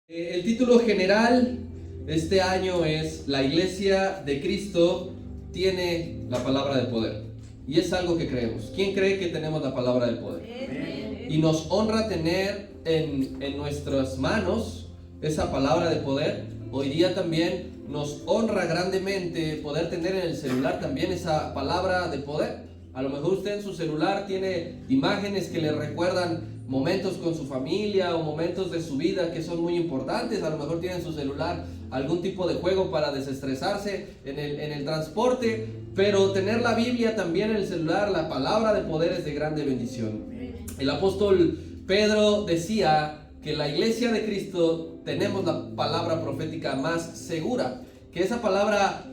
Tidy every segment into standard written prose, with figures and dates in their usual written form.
El título general de este año es La Iglesia de Cristo tiene la palabra de poder. Y es algo que creemos. ¿Quién cree que tenemos la palabra del poder? Y nos honra tener en nuestras manos esa palabra de poder. Hoy día también nos honra grandemente poder tener en el celular también esa palabra de poder. A lo mejor usted en su celular tiene imágenes que le recuerdan momentos con su familia o momentos de su vida que son muy importantes. A lo mejor tiene en su celular algún tipo de juego para desestresarse en el transporte, pero tener la Biblia también en el celular, la palabra de poder, es de grande bendición. El apóstol Pedro decía que la iglesia de Cristo tenemos la palabra profética más segura, que esa palabra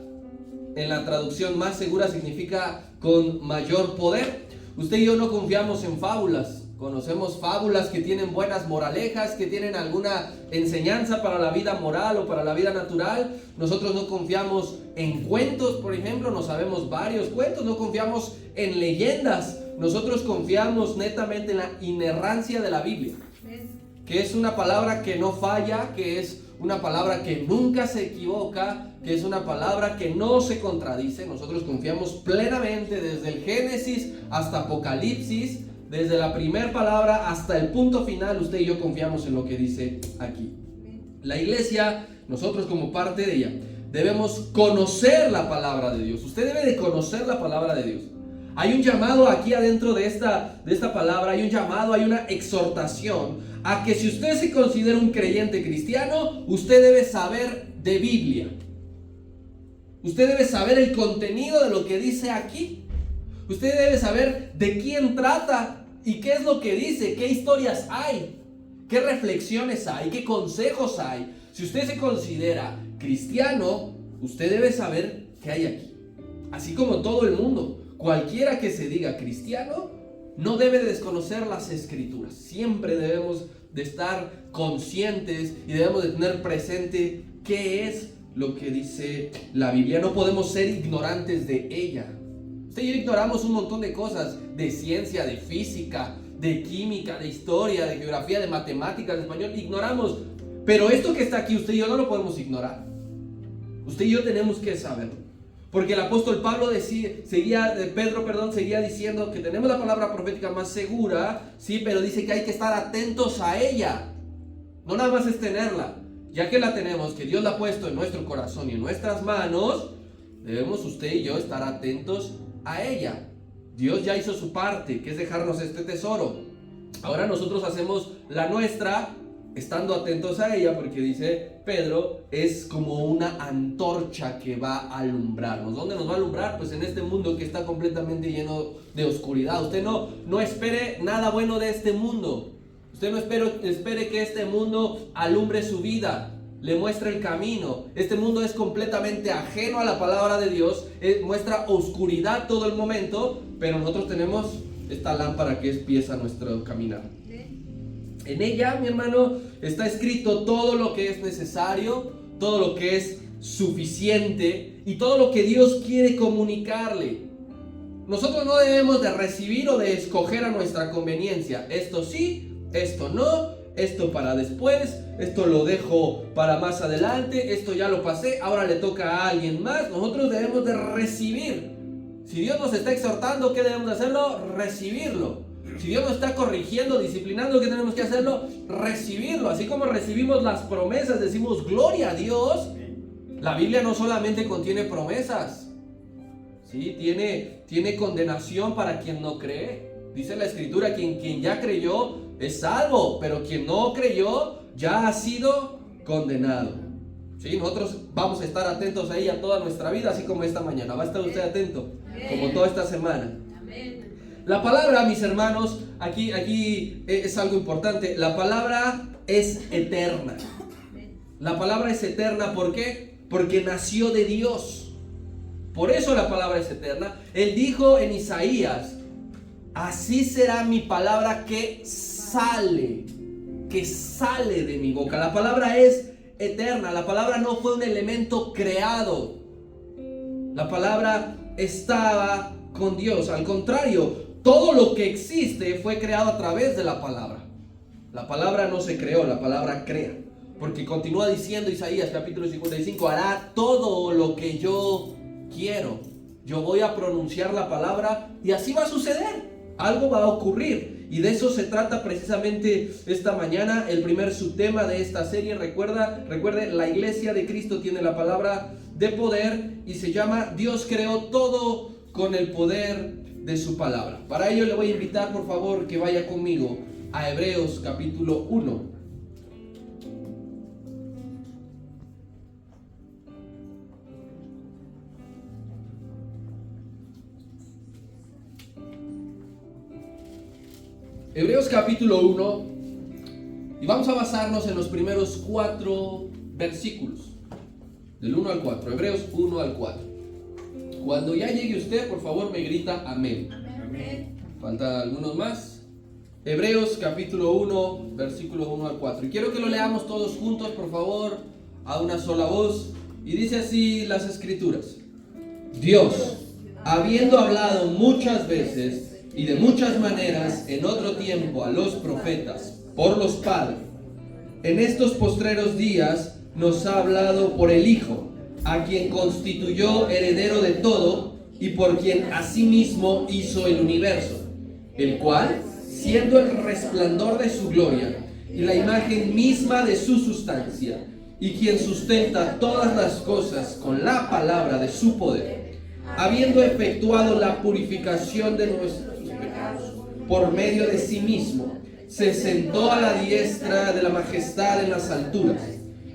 en la traducción más segura significa con mayor poder. Usted y yo no confiamos en fábulas. Conocemos fábulas que tienen buenas moralejas, que tienen alguna enseñanza para la vida moral o para la vida natural. Nosotros no confiamos en cuentos, por ejemplo, no sabemos varios cuentos, no confiamos en leyendas. Nosotros confiamos netamente en la inerrancia de la Biblia, que es una palabra que no falla, que es una palabra que nunca se equivoca, que es una palabra que no se contradice. Nosotros confiamos plenamente desde el Génesis hasta Apocalipsis. Desde la primera palabra hasta el punto final, usted y yo confiamos en lo que dice aquí. La iglesia, nosotros como parte de ella, debemos conocer la palabra de Dios. Usted debe de conocer la palabra de Dios. Hay un llamado aquí adentro de esta palabra, hay un llamado, hay una exhortación a que si usted se considera un creyente cristiano, usted debe saber de Biblia. Usted debe saber el contenido de lo que dice aquí. Usted debe saber de quién trata y qué es lo que dice, qué historias hay, qué reflexiones hay, qué consejos hay. Si usted se considera cristiano, usted debe saber qué hay aquí. Así como todo el mundo, cualquiera que se diga cristiano, no debe de desconocer las escrituras. Siempre debemos de estar conscientes y debemos de tener presente qué es lo que dice la Biblia. No podemos ser ignorantes de ella. Usted y yo ignoramos un montón de cosas, de ciencia, de física, de química, de historia, de geografía, de matemáticas, de español, ignoramos. Pero esto que está aquí, usted y yo no lo podemos ignorar. Usted y yo tenemos que saberlo. Porque el apóstol Pedro seguía diciendo que tenemos la palabra profética más segura, sí, pero dice que hay que estar atentos a ella. No nada más es tenerla. Ya que la tenemos, que Dios la ha puesto en nuestro corazón y en nuestras manos, debemos usted y yo estar atentos a ella. Dios ya hizo su parte, que es dejarnos este tesoro. Ahora nosotros hacemos la nuestra, estando atentos a ella, porque dice Pedro, es como una antorcha que va a alumbrarnos. ¿Dónde nos va a alumbrar? Pues en este mundo que está completamente lleno de oscuridad. Usted no espere nada bueno de este mundo. Usted no espere que este mundo alumbre su vida, le muestra el camino. Este mundo es completamente ajeno a la palabra de Dios, muestra oscuridad todo el momento, pero nosotros tenemos esta lámpara que empieza nuestro caminar. En ella, mi hermano, está escrito todo lo que es necesario, todo lo que es suficiente y todo lo que Dios quiere comunicarle. Nosotros no debemos de recibir o de escoger a nuestra conveniencia. Esto sí, esto no. Esto para después, esto lo dejo para más adelante, esto ya lo pasé, ahora le toca a alguien más. Nosotros debemos de recibir. Si Dios nos está exhortando, ¿qué debemos de hacerlo? Recibirlo. Si Dios nos está corrigiendo, disciplinando, ¿qué tenemos que hacerlo? Recibirlo. Así como recibimos las promesas, decimos gloria a Dios. La Biblia no solamente contiene promesas, ¿sí? Tiene condenación para quien no cree. Dice la Escritura, quien ya creyó es salvo, pero quien no creyó ya ha sido condenado. ¿Sí? Nosotros vamos a estar atentos a ella toda nuestra vida, así como esta mañana. Va a estar usted atento, como toda esta semana. La palabra, mis hermanos, aquí es algo importante. La palabra es eterna. La palabra es eterna, ¿por qué? Porque nació de Dios. Por eso la palabra es eterna. Él dijo en Isaías: así será mi palabra que sale de mi boca. La palabra es eterna. La palabra no fue un elemento creado. La palabra estaba con Dios. Al contrario, todo lo que existe fue creado a través de la palabra. La palabra no se creó, la palabra crea. Porque continúa diciendo Isaías capítulo 55, hará todo lo que yo quiero. Yo voy a pronunciar la palabra y así va a suceder. Algo va a ocurrir. Y de eso se trata precisamente esta mañana. El primer subtema de esta serie, recuerde, la iglesia de Cristo tiene la palabra de poder y se llama Dios creó todo con el poder de su palabra. Para ello le voy a invitar, por favor, que vaya conmigo a Hebreos capítulo 1. Hebreos capítulo 1, y vamos a basarnos en los primeros 4 versículos, del 1 al 4, Hebreos 1 al 4. Cuando ya llegue usted, por favor me grita amén. Amén. Faltan algunos más. Hebreos capítulo 1, versículo 1 al 4. Y quiero que lo leamos todos juntos, por favor, a una sola voz. Y dice así las escrituras. Dios, habiendo hablado muchas veces y de muchas maneras en otro tiempo a los profetas por los padres, en estos postreros días nos ha hablado por el Hijo, a quien constituyó heredero de todo y por quien asimismo hizo el universo, el cual, siendo el resplandor de su gloria y la imagen misma de su sustancia, y quien sustenta todas las cosas con la palabra de su poder, habiendo efectuado la purificación de nuestros pecados por medio de sí mismo, se sentó a la diestra de la majestad en las alturas,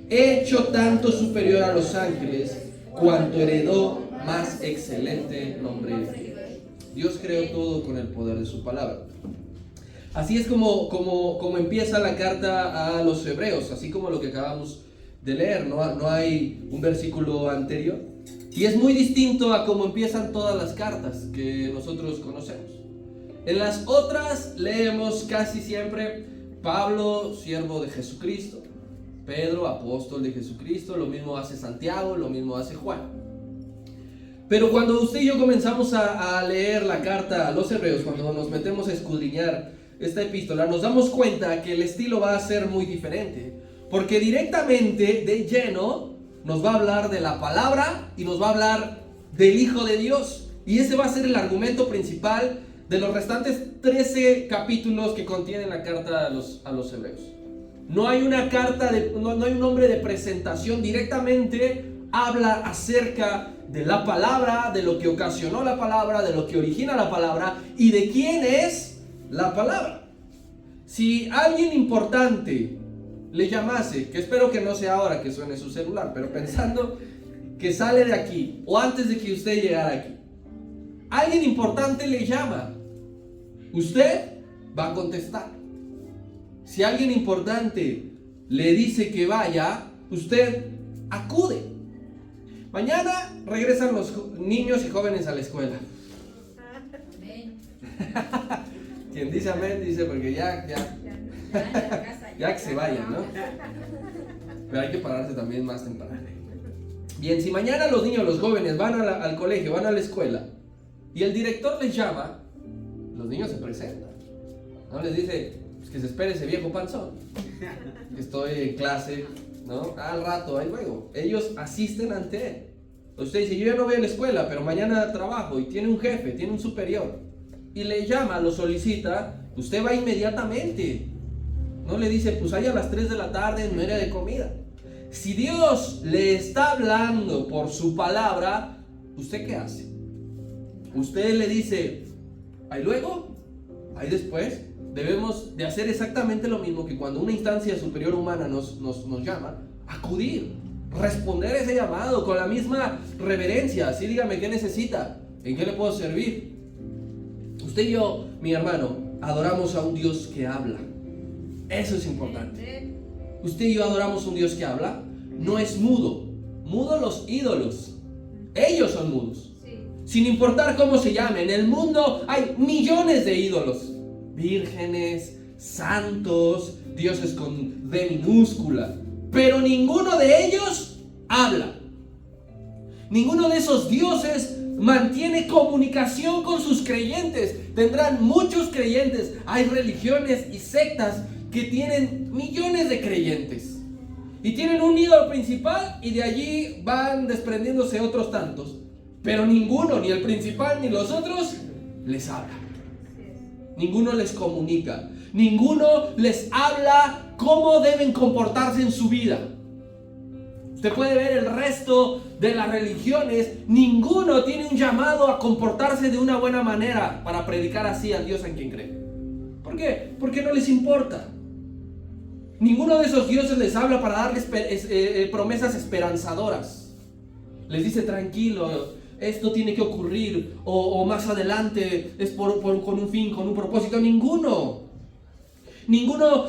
hecho tanto superior a los ángeles, cuanto heredó más excelente nombre. Dios creó todo con el poder de su palabra. Así es como empieza la carta a los hebreos, así como lo que acabamos de leer, no hay un versículo anterior. Y es muy distinto a cómo empiezan todas las cartas que nosotros conocemos. En las otras leemos casi siempre Pablo, siervo de Jesucristo, Pedro, apóstol de Jesucristo, lo mismo hace Santiago, lo mismo hace Juan. Pero cuando usted y yo comenzamos a leer la carta a los hebreos, cuando nos metemos a escudriñar esta epístola, nos damos cuenta que el estilo va a ser muy diferente, porque directamente de lleno nos va a hablar de la palabra y nos va a hablar del Hijo de Dios, y ese va a ser el argumento principal de los restantes 13 capítulos que contiene la carta a los hebreos. No hay una carta, no hay un nombre de presentación, directamente habla acerca de la palabra, de lo que ocasionó la palabra, de lo que origina la palabra y de quién es la palabra. Si alguien importante le llamase, que espero que no sea ahora que suene su celular, pero pensando que sale de aquí o antes de que usted llegara aquí, alguien importante le llama, usted va a contestar. Si alguien importante le dice que vaya, usted acude. Mañana regresan los niños y jóvenes a la escuela. Quien dice amén dice porque ya que se vayan, ¿no? Pero hay que pararse también más temprano. Bien, si mañana los niños, los jóvenes van al colegio, van a la escuela y el director les llama, los niños se presentan. No les dice pues, que se espere ese viejo panzón, que estoy en clase, ¿no? Al rato, ahí luego. Ellos asisten ante él. Usted dice, yo ya no voy a la escuela, pero mañana trabajo y tiene un jefe, tiene un superior y le llama, lo solicita, usted va inmediatamente. No le dice, pues ahí a las 3 de la tarde en hora de comida. Si Dios le está hablando por su palabra, ¿usted qué hace? Usted le dice, ahí luego, ahí después. Debemos de hacer exactamente lo mismo que cuando una instancia superior humana nos llama, acudir, responder ese llamado con la misma reverencia. Así dígame, ¿qué necesita? ¿En qué le puedo servir? Usted y yo, mi hermano, adoramos a un Dios que habla. Eso es importante. Usted y yo adoramos a un Dios que habla. No es mudo. Mudo los ídolos. Ellos son mudos. Sin importar cómo se llamen. En el mundo hay millones de ídolos. Vírgenes, santos, dioses con D minúscula. Pero ninguno de ellos habla. Ninguno de esos dioses mantiene comunicación con sus creyentes. Tendrán muchos creyentes. Hay religiones y sectas que tienen millones de creyentes. Y tienen un ídolo principal y de allí van desprendiéndose otros tantos. Pero ninguno, ni el principal ni los otros, les habla. Ninguno les comunica. Ninguno les habla cómo deben comportarse en su vida. Usted puede ver el resto de las religiones. Ninguno tiene un llamado a comportarse de una buena manera para predicar así al Dios en quien cree. ¿Por qué? Porque no les importa. Ninguno de esos dioses les habla para darles promesas esperanzadoras. Les dice tranquilo, esto tiene que ocurrir, o más adelante es con un fin, con un propósito. Ninguno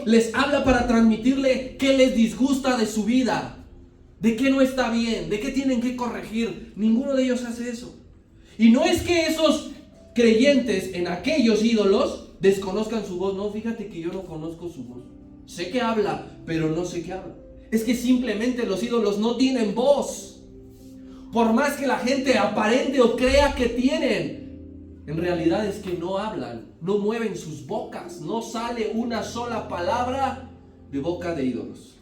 les habla para transmitirle qué les disgusta de su vida, de qué no está bien, de qué tienen que corregir. Ninguno de ellos hace eso. Y no es que esos creyentes en aquellos ídolos desconozcan su voz. No, fíjate que yo no conozco su voz. Sé que habla, pero no sé qué habla. Es que simplemente los ídolos no tienen voz. Por más que la gente aparente o crea que tienen, en realidad es que no hablan, no mueven sus bocas, no sale una sola palabra de boca de ídolos.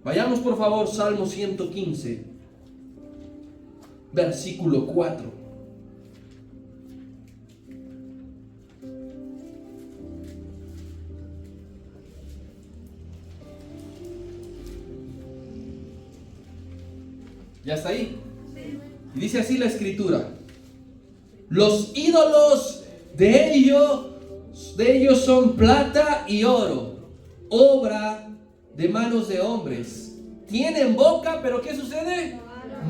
Vayamos por favor, Salmo 115, versículo 4. ¿Ya está ahí? Y dice así la escritura: los ídolos de ellos son plata y oro, obra de manos de hombres. Tienen boca, pero ¿qué sucede?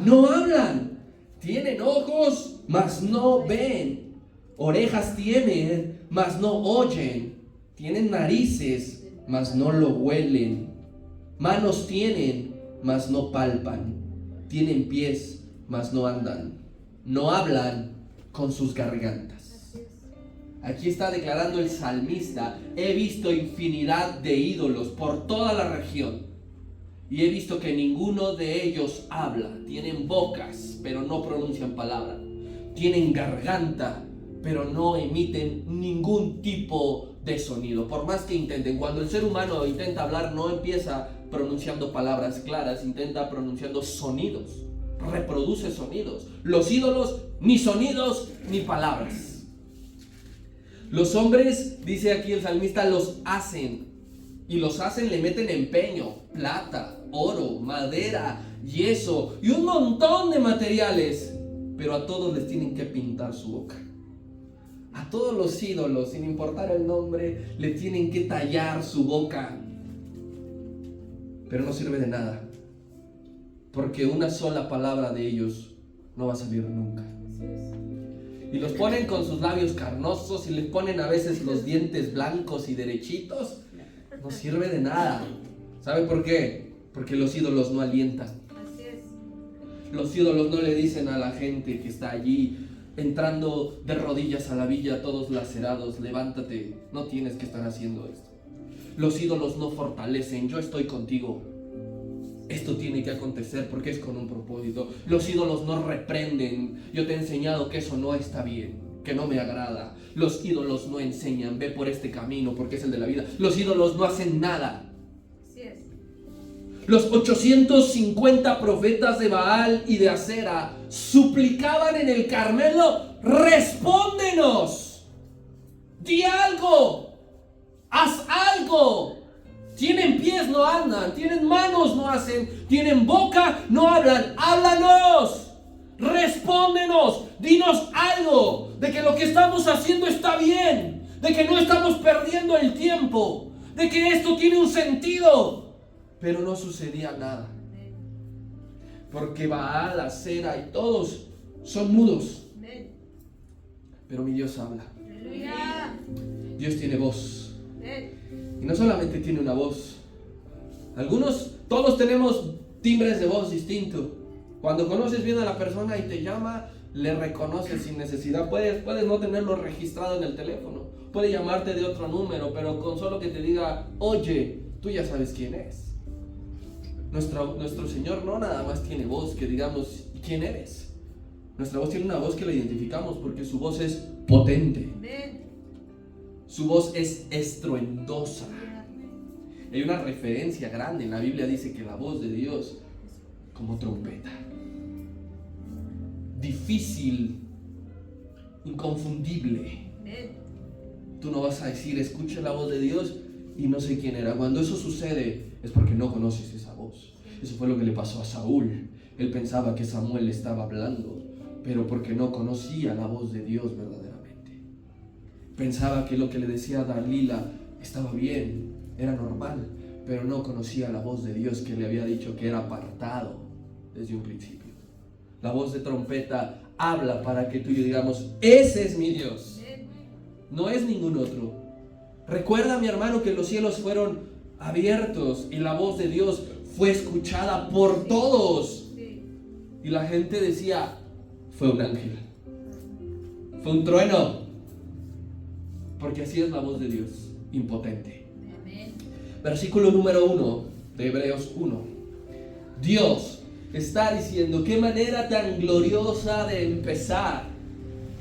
No hablan. Tienen ojos, mas no ven. Orejas tienen, mas no oyen. Tienen narices, mas no lo huelen. Manos tienen, mas no palpan. Tienen pies, mas no andan. No hablan con sus gargantas. Aquí está declarando el salmista: he visto infinidad de ídolos por toda la región y he visto que ninguno de ellos habla. Tienen bocas, pero no pronuncian palabra. Tienen garganta, pero no emiten ningún tipo de sonido. Por más que intenten, cuando el ser humano intenta hablar, no empieza pronunciando palabras claras, intenta pronunciando sonidos, reproduce sonidos. Los ídolos, ni sonidos ni palabras. Los hombres, dice aquí el salmista, los hacen, y los hacen, le meten empeño, plata, oro, madera, yeso y un montón de materiales, pero a todos les tienen que pintar su boca. A todos los ídolos, sin importar el nombre, le tienen que tallar su boca. Pero no sirve de nada, porque una sola palabra de ellos no va a salir nunca. Y los ponen con sus labios carnosos y les ponen a veces los dientes blancos y derechitos. No sirve de nada. ¿Sabe por qué? Porque los ídolos no alientan. Los ídolos no le dicen a la gente que está allí entrando de rodillas a la villa, todos lacerados: levántate, no tienes que estar haciendo esto. Los ídolos no fortalecen: yo estoy contigo, esto tiene que acontecer porque es con un propósito. Los ídolos no reprenden: yo te he enseñado que eso no está bien, que no me agrada. Los ídolos no enseñan: ve por este camino porque es el de la vida. Los ídolos no hacen nada. Así es. Los 850 profetas de Baal y de Acera suplicaban en el Carmelo: respóndenos, di algo, haz algo. Tienen pies, no andan. Tienen manos, no hacen. Tienen boca, no hablan. Háblanos, respóndenos, dinos algo de que lo que estamos haciendo está bien, de que no estamos perdiendo el tiempo, de que esto tiene un sentido. Pero no sucedía nada, porque Baal, Acera y todos son mudos. Pero mi Dios habla. Dios tiene voz. Y no solamente tiene una voz. Todos tenemos timbres de voz distintos. Cuando conoces bien a la persona y te llama, le reconoces sin necesidad. Puedes no tenerlo registrado en el teléfono, puede llamarte de otro número, pero con solo que te diga: oye, tú ya sabes quién es. Nuestro Señor no nada más tiene voz que digamos: ¿y quién eres? Nuestra voz tiene una voz que la identificamos porque su voz es potente. Su voz es estruendosa. Hay una referencia grande en la Biblia, dice que la voz de Dios como trompeta. Difícil, inconfundible. Tú no vas a decir, escucha la voz de Dios y no sé quién era. Cuando eso sucede es porque no conoces esa voz. Eso fue lo que le pasó a Saúl. Él pensaba que Samuel le estaba hablando, pero porque no conocía la voz de Dios verdaderamente. Pensaba que lo que le decía Dalila estaba bien, era normal, pero no conocía la voz de Dios que le había dicho que era apartado desde un principio. La voz de trompeta habla para que tú y yo digamos, ese es mi Dios, no es ningún otro. Recuerda, mi hermano, que los cielos fueron abiertos y la voz de Dios fue escuchada por todos. Y la gente decía, fue un ángel, fue un trueno, porque así es la voz de Dios, impotente. Versículo número 1 de Hebreos 1. Dios está diciendo, qué manera tan gloriosa de empezar,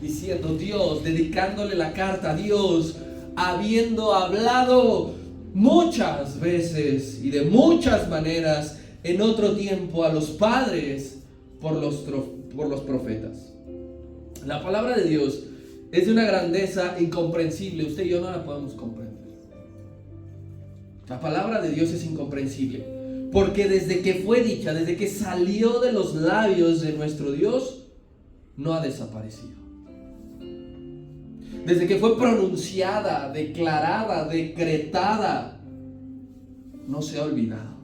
diciendo Dios, dedicándole la carta a Dios, habiendo hablado muchas veces y de muchas maneras en otro tiempo a los padres por los profetas. La palabra de Dios es de una grandeza incomprensible. Usted y yo no la podemos comprender. La palabra de Dios es incomprensible, porque desde que fue dicha, desde que salió de los labios de nuestro Dios, no ha desaparecido. Desde que fue pronunciada, declarada, decretada, no se ha olvidado.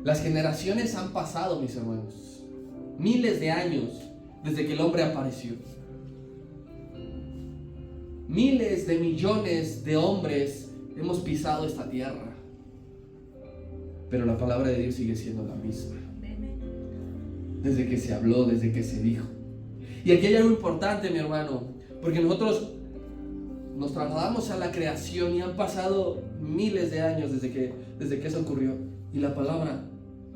Las generaciones han pasado, mis hermanos, miles de años desde que el hombre apareció. Miles de millones de hombres hemos pisado esta tierra, pero la palabra de Dios sigue siendo la misma. Desde que se habló, desde que se dijo. Y aquí hay algo importante, mi hermano, porque nosotros nos trasladamos a la creación y han pasado miles de años desde que eso ocurrió, y la palabra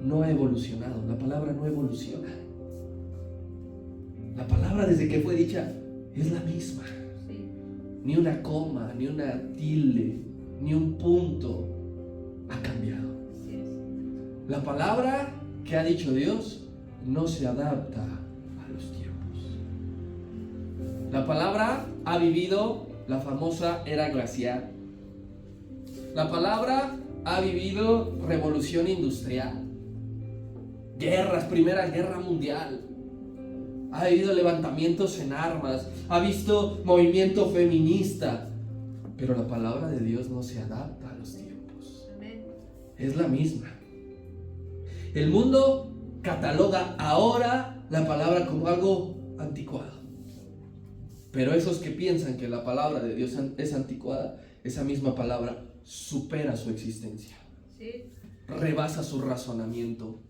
no ha evolucionado. La palabra no evoluciona. La palabra desde que fue dicha es la misma. Ni una coma, ni una tilde, ni un punto ha cambiado. La palabra que ha dicho Dios no se adapta a los tiempos. La palabra ha vivido la famosa era glacial. La palabra ha vivido revolución industrial, guerras, Primera Guerra Mundial. Ha habido levantamientos en armas, ha visto movimiento feminista, pero la palabra de Dios no se adapta a los tiempos. Es la misma. El mundo cataloga ahora la palabra como algo anticuado, pero esos que piensan que la palabra de Dios es anticuada, esa misma palabra supera su existencia, rebasa su razonamiento,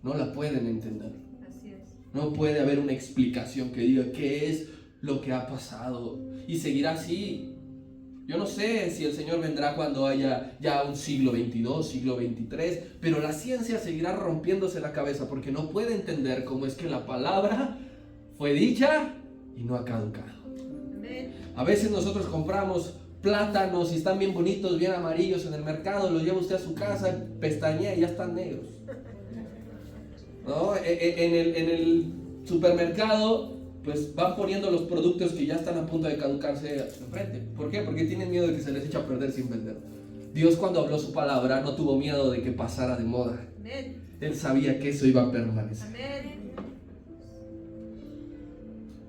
no la pueden entender. No puede haber una explicación que diga qué es lo que ha pasado y seguirá así. Yo no sé si el Señor vendrá cuando haya ya un siglo 22, siglo 23, pero la ciencia seguirá rompiéndose la cabeza porque no puede entender cómo es que la palabra fue dicha y no ha caducado. A veces nosotros compramos plátanos y están bien bonitos, bien amarillos en el mercado, los lleva usted a su casa, pestañea y ya están negros. ¿No? En el supermercado pues van poniendo los productos que ya están a punto de caducarse enfrente. ¿Por qué? Porque tienen miedo de que se les eche a perder sin vender. Dios, cuando habló su palabra, no tuvo miedo de que pasara de moda. Él sabía que eso iba a permanecer.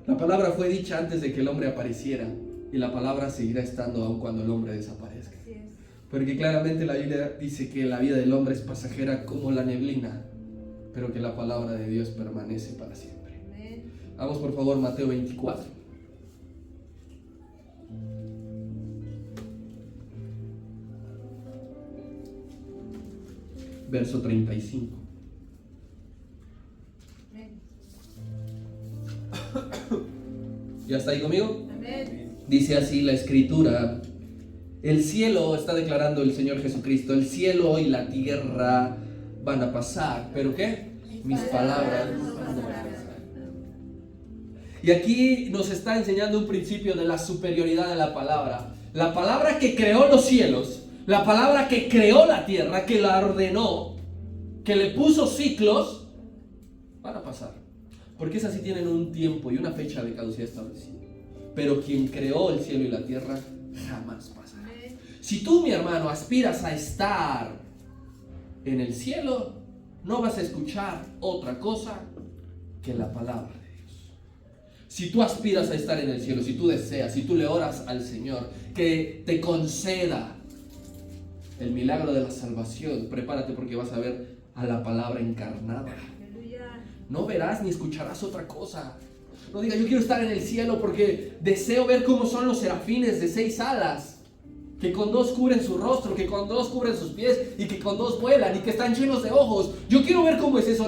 La palabra fue dicha antes de que el hombre apareciera, y la palabra seguirá estando aun cuando el hombre desaparezca. Porque claramente la Biblia dice que la vida del hombre es pasajera como la neblina, pero que la palabra de Dios permanece para siempre. Vamos por favor, Mateo 24. Verso 35. ¿Ya está ahí conmigo? Dice así la escritura: el cielo, está declarando el Señor Jesucristo, el cielo y la tierra van a pasar, ¿pero qué? Mis palabras no van a pasar. Y aquí nos está enseñando un principio de la superioridad de la palabra. la palabra que creó los cielos, la palabra que creó la tierra, que la ordenó, que le puso ciclos, van a pasar. Porque esas sí tienen un tiempo y una fecha de caducidad establecida. Pero quien creó el cielo y la tierra jamás pasará. Si tú, mi hermano, aspiras a estar en el cielo, no vas a escuchar otra cosa que la palabra de Dios. Si tú aspiras a estar en el cielo, si tú deseas, si tú le oras al Señor que te conceda el milagro de la salvación, prepárate porque vas a ver a la palabra encarnada. No verás ni escucharás otra cosa. No digas, yo quiero estar en el cielo porque deseo ver cómo son los serafines de 6 alas, que con 2 cubren su rostro, que con 2 cubren sus pies y que con 2 vuelan y que están llenos de ojos. Yo quiero ver cómo es eso.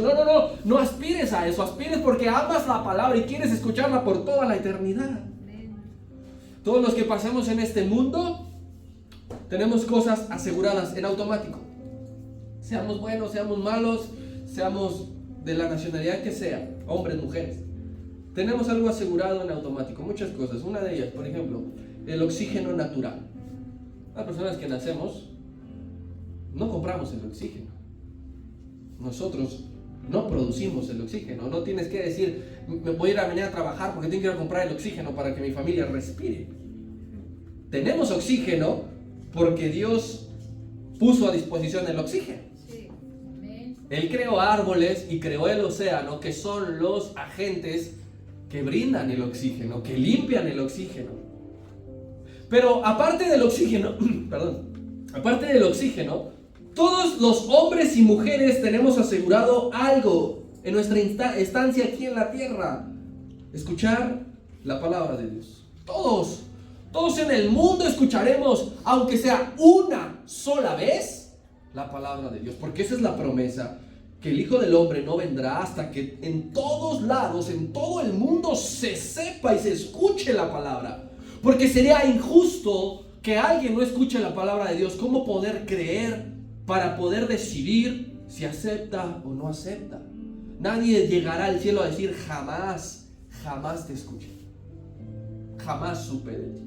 No aspires a eso. Aspires porque amas la palabra y quieres escucharla por toda la eternidad. Todos los que pasamos en este mundo tenemos cosas aseguradas en automático. Seamos buenos, seamos malos, seamos de la nacionalidad que sea, hombres, mujeres. Tenemos algo asegurado en automático, muchas cosas. Una de ellas, por ejemplo, el oxígeno natural. Las personas que nacemos no compramos el oxígeno. Nosotros no producimos el oxígeno. No tienes que decir, me voy a ir a venir a trabajar porque tengo que ir a comprar el oxígeno para que mi familia respire. Tenemos oxígeno porque Dios puso a disposición el oxígeno. Él creó árboles y creó el océano, que son los agentes que brindan el oxígeno, que limpian el oxígeno. Pero aparte del oxígeno, aparte del oxígeno, todos los hombres y mujeres tenemos asegurado algo en nuestra estancia aquí en la tierra: escuchar la palabra de Dios. Todos en el mundo escucharemos, aunque sea una sola vez, la palabra de Dios, porque esa es la promesa, que el Hijo del Hombre no vendrá hasta que en todos lados, en todo el mundo se sepa y se escuche la palabra, porque sería injusto que alguien no escuche la palabra de Dios. ¿Cómo poder creer para poder decidir si acepta o no acepta? Nadie llegará al cielo a decir jamás te escuché, jamás supe de ti.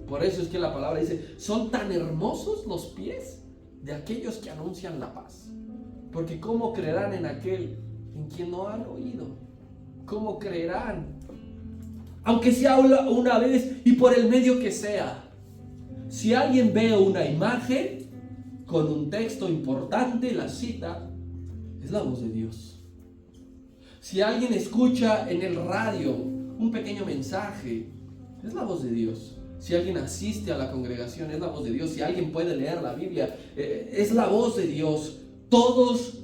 Por eso es que la palabra dice, son tan hermosos los pies de aquellos que anuncian la paz. Porque ¿cómo creerán en aquel en quien no han oído? ¿Cómo creerán? Aunque sea una vez y por el medio que sea. Si alguien ve una imagen con un texto importante, la cita, es la voz de Dios. Si alguien escucha en el radio un pequeño mensaje, es la voz de Dios. Si alguien asiste a la congregación, es la voz de Dios. Si alguien puede leer la Biblia, es la voz de Dios. Todos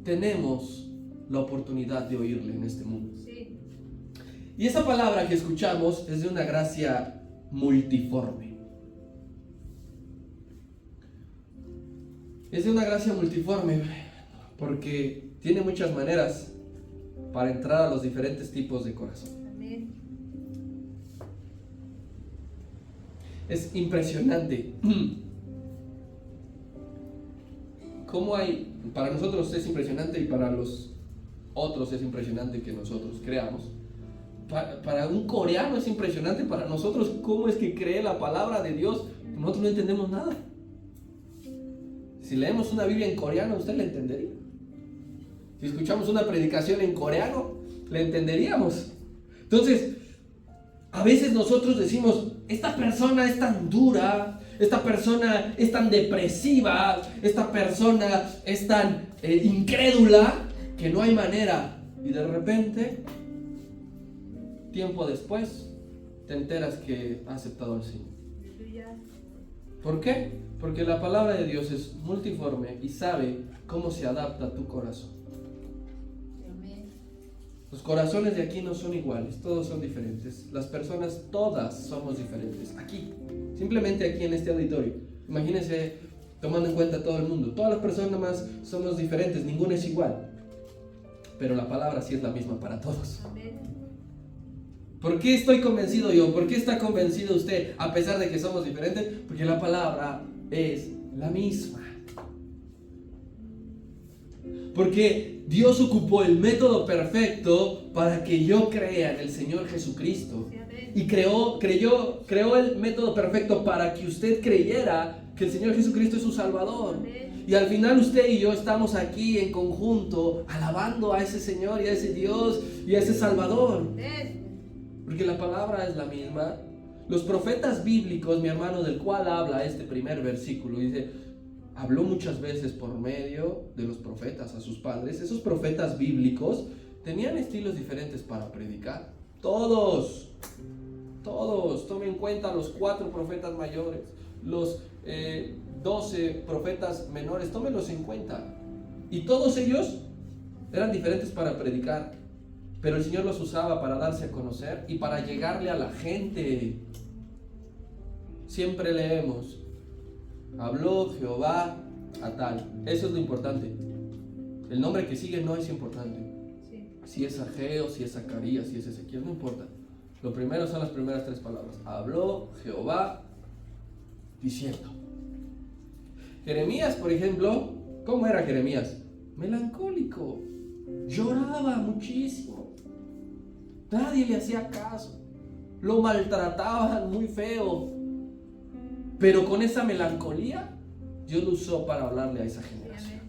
tenemos la oportunidad de oírle en este mundo. Sí. Y esa palabra que escuchamos es de una gracia multiforme. Es de una gracia multiforme porque tiene muchas maneras para entrar a los diferentes tipos de corazón. Amén. Es impresionante cómo hay, para nosotros es impresionante y para los otros es impresionante que nosotros creamos. Para un coreano es impresionante, para nosotros cómo es que cree la palabra de Dios. Nosotros no entendemos nada. Si leemos una Biblia en coreano, usted la entendería. Si escuchamos una predicación en coreano, la entenderíamos. Entonces, a veces nosotros decimos, esta persona es tan dura, esta persona es tan depresiva, esta persona es tan incrédula, que no hay manera. Y de repente, tiempo después, te enteras que ha aceptado al Señor. ¿Por qué? Porque la palabra de Dios es multiforme y sabe cómo se adapta a tu corazón. Los corazones de aquí no son iguales, todos son diferentes. Las personas, todas somos diferentes. Aquí, simplemente aquí en este auditorio. Imagínense, tomando en cuenta todo el mundo. Todas las personas más somos diferentes, ninguna es igual. Pero la palabra sí es la misma para todos. ¿Por qué estoy convencido yo? ¿Por qué está convencido usted a pesar de que somos diferentes? Porque la palabra es la misma. Porque Dios ocupó el método perfecto para que yo crea en el Señor Jesucristo. y creó el método perfecto para que usted creyera que el Señor Jesucristo es su Salvador. Y al final usted y yo estamos aquí en conjunto alabando a ese Señor y a ese Dios y a ese Salvador. Porque la palabra es la misma. Los profetas bíblicos, mi hermano, del cual habla este primer versículo, dice, habló muchas veces por medio de los profetas a sus padres. Esos profetas bíblicos tenían estilos diferentes para predicar. Todos, tomen en cuenta los 4 profetas mayores, los 12 profetas menores, tómenlos en cuenta. Y todos ellos eran diferentes para predicar, pero el Señor los usaba para darse a conocer y para llegarle a la gente. Siempre leemos, habló Jehová a tal. Eso es lo importante. El nombre que sigue no es importante. Si es Ageo, si es Zacarías, si es Ezequiel, no importa. Lo primero son las primeras 3 palabras. Habló Jehová diciendo. Jeremías, por ejemplo, ¿cómo era Jeremías? Melancólico, lloraba muchísimo, nadie le hacía caso, lo maltrataban muy feo, pero con esa melancolía Dios lo usó para hablarle a esa generación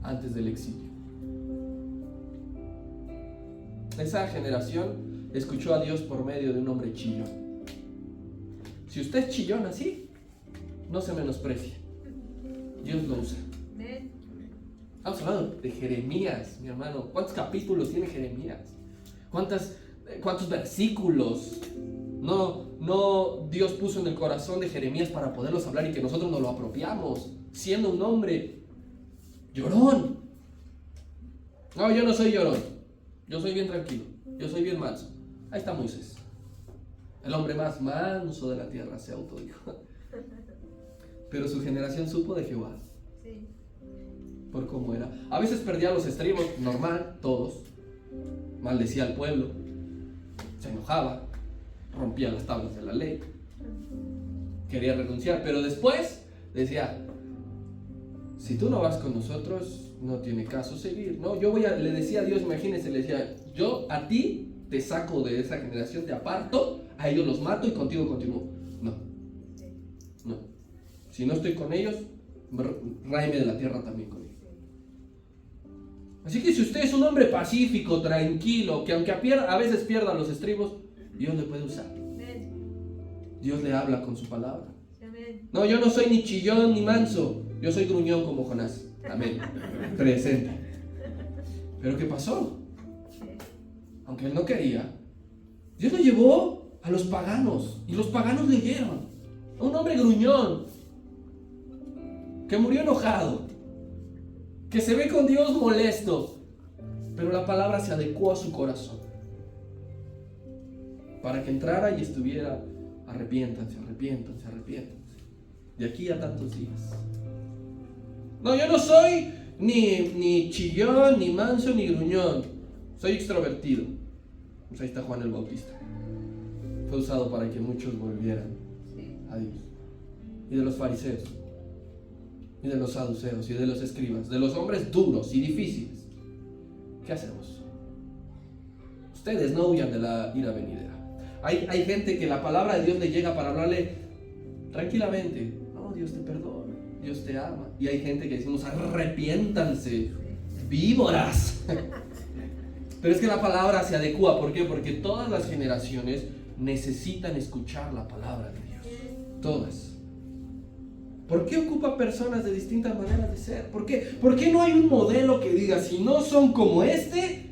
antes del exilio. Esa generación escuchó a Dios por medio de un hombre chillón. Si usted es chillón así, no se menosprecie, Dios lo usa. Estamos hablando de Jeremías, mi hermano. ¿Cuántos capítulos tiene Jeremías? ¿Cuántos versículos? No Dios puso en el corazón de Jeremías para poderlos hablar y que nosotros nos lo apropiamos, siendo un hombre llorón. No, yo no soy llorón, yo soy bien tranquilo, yo soy bien manso. Ahí está Moisés, el hombre más manso de la tierra, se autodijo. Pero su generación supo de Jehová. Sí. Por cómo era. A veces perdía los estribos, normal, todos. Maldecía al pueblo, se enojaba, rompía las tablas de la ley, quería renunciar, pero después decía, si tú no vas con nosotros, no tiene caso seguir. No, le decía a Dios, imagínense, le decía, yo a ti te saco de esa generación, te aparto, a ellos los mato y contigo continúo. No. Si no estoy con ellos, ráeme de la tierra también conmigo. Así que si usted es un hombre pacífico, tranquilo, que aunque a veces pierda los estribos, Dios le puede usar. Dios le habla con su palabra. No, yo no soy ni chillón ni manso, yo soy gruñón como Jonás. Amén. Presente. Pero ¿qué pasó? Aunque él no quería, Dios lo llevó a los paganos y los paganos le oyeron. A un hombre gruñón que murió enojado, que se ve con Dios molesto, pero la palabra se adecuó a su corazón para que entrara y estuviera, arrepiéntanse. De aquí a tantos días. No, yo no soy ni chillón, ni manso, ni gruñón, soy extrovertido. Pues ahí está Juan el Bautista, fue usado para que muchos volvieran a Dios. Y de los fariseos, y de los saduceos, y de los escribas, de los hombres duros y difíciles. ¿Qué hacemos? Ustedes no huyan de la ira venidera. Hay gente que la palabra de Dios le llega para hablarle tranquilamente. No, Dios te perdona, Dios te ama. Y hay gente que decimos, arrepiéntanse, víboras. Pero es que la palabra se adecua. ¿Por qué? Porque todas las generaciones necesitan escuchar la palabra de Dios. Todas. ¿Por qué ocupa personas de distintas maneras de ser? ¿Por qué no hay un modelo que diga, si no son como este,